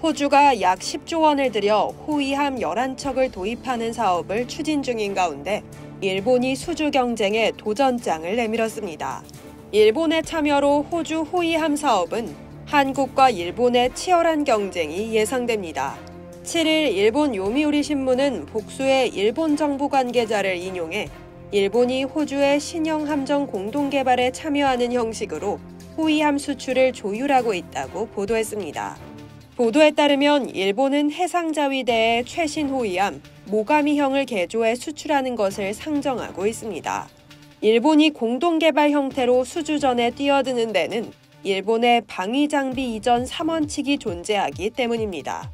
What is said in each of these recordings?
호주가 약 10조 원을 들여 호위함 11척을 도입하는 사업을 추진 중인 가운데 일본이 수주 경쟁에 도전장을 내밀었습니다. 일본의 참여로 호주 호위함 사업은 한국과 일본의 치열한 경쟁이 예상됩니다. 7일 일본 요미우리 신문은 복수의 일본 정부 관계자를 인용해 일본이 호주의 신형 함정 공동 개발에 참여하는 형식으로 호위함 수출을 조율하고 있다고 보도했습니다. 보도에 따르면 일본은 해상자위대의 최신 호위함 모가미형을 개조해 수출하는 것을 상정하고 있습니다. 일본이 공동 개발 형태로 수주전에 뛰어드는 데는 일본의 방위 장비 이전 3원칙이 존재하기 때문입니다.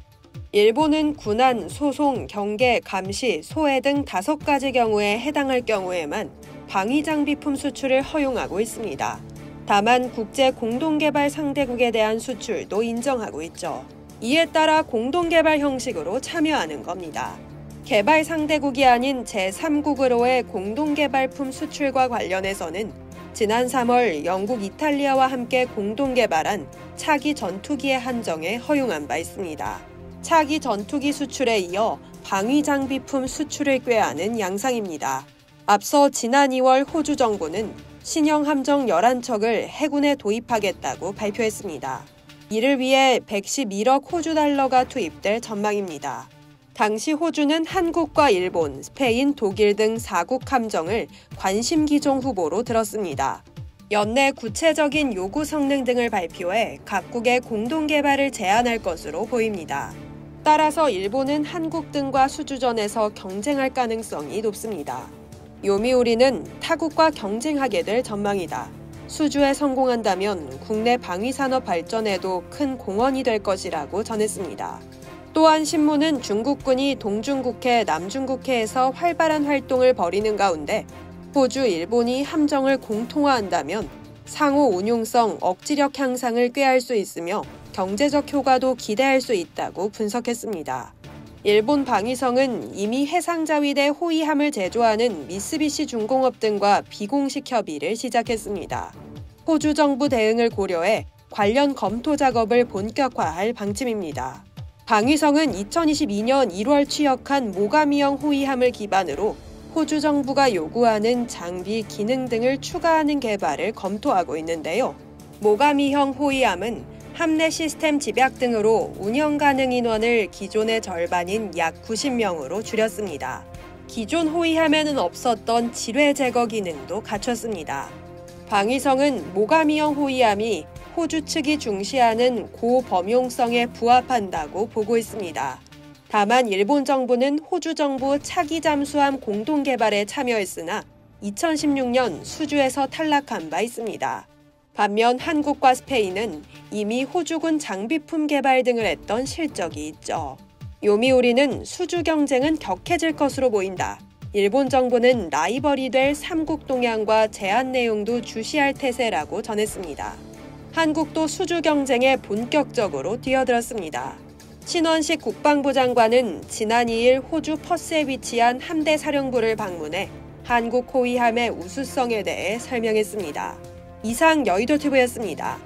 일본은 군안, 소송, 경계, 감시, 소해 등 5가지 경우에 해당할 경우에만 방위 장비품 수출을 허용하고 있습니다. 다만 국제 공동개발 상대국에 대한 수출도 인정하고 있죠. 이에 따라 공동개발 형식으로 참여하는 겁니다. 개발 상대국이 아닌 제3국으로의 공동개발품 수출과 관련해서는 지난 3월 영국, 이탈리아와 함께 공동개발한 차기 전투기의 한정에 허용한 바 있습니다. 차기 전투기 수출에 이어 방위 장비품 수출을 꾀하는 양상입니다. 앞서 지난 2월 호주 정부는 신형 함정 11척을 해군에 도입하겠다고 발표했습니다. 이를 위해 111억 호주 달러가 투입될 전망입니다. 당시 호주는 한국과 일본, 스페인, 독일 등 4국 함정을 관심 기종 후보로 들었습니다. 연내 구체적인 요구 성능 등을 발표해 각국의 공동 개발을 제안할 것으로 보입니다. 따라서 일본은 한국 등과 수주전에서 경쟁할 가능성이 높습니다. 요미우리는 타국과 경쟁하게 될 전망이다. 수주에 성공한다면 국내 방위산업 발전에도 큰 공헌이 될 것이라고 전했습니다. 또한 신문은 중국군이 동중국해, 남중국해에서 활발한 활동을 벌이는 가운데 호주, 일본이 함정을 공통화한다면 상호 운용성, 억지력 향상을 꾀할 수 있으며 경제적 효과도 기대할 수 있다고 분석했습니다. 일본 방위성은 이미 해상자위대 호위함을 제조하는 미쓰비시 중공업 등과 비공식 협의를 시작했습니다. 호주 정부 대응을 고려해 관련 검토 작업을 본격화할 방침입니다. 방위성은 2022년 1월 취역한 모가미형 호위함을 기반으로 호주 정부가 요구하는 장비, 기능 등을 추가하는 개발을 검토하고 있는데요. 모가미형 호위함은 함내 시스템 집약 등으로 운영 가능 인원을 기존의 절반인 약 90명으로 줄였습니다. 기존 호위함에는 없었던 지뢰 제거 기능도 갖췄습니다. 방위성은 모가미형 호위함이 호주 측이 중시하는 고범용성에 부합한다고 보고 있습니다. 다만 일본 정부는 호주 정부 차기 잠수함 공동 개발에 참여했으나 2016년 수주에서 탈락한 바 있습니다. 반면 한국과 스페인은 이미 호주군 장비품 개발 등을 했던 실적이 있죠. 요미우리는 수주 경쟁은 격해질 것으로 보인다. 일본 정부는 라이벌이 될 3국 동향과 제안 내용도 주시할 태세라고 전했습니다. 한국도 수주 경쟁에 본격적으로 뛰어들었습니다. 신원식 국방부 장관은 지난 2일 호주 퍼스에 위치한 함대 사령부를 방문해 한국 호위함의 우수성에 대해 설명했습니다. 이상 여의도TV였습니다.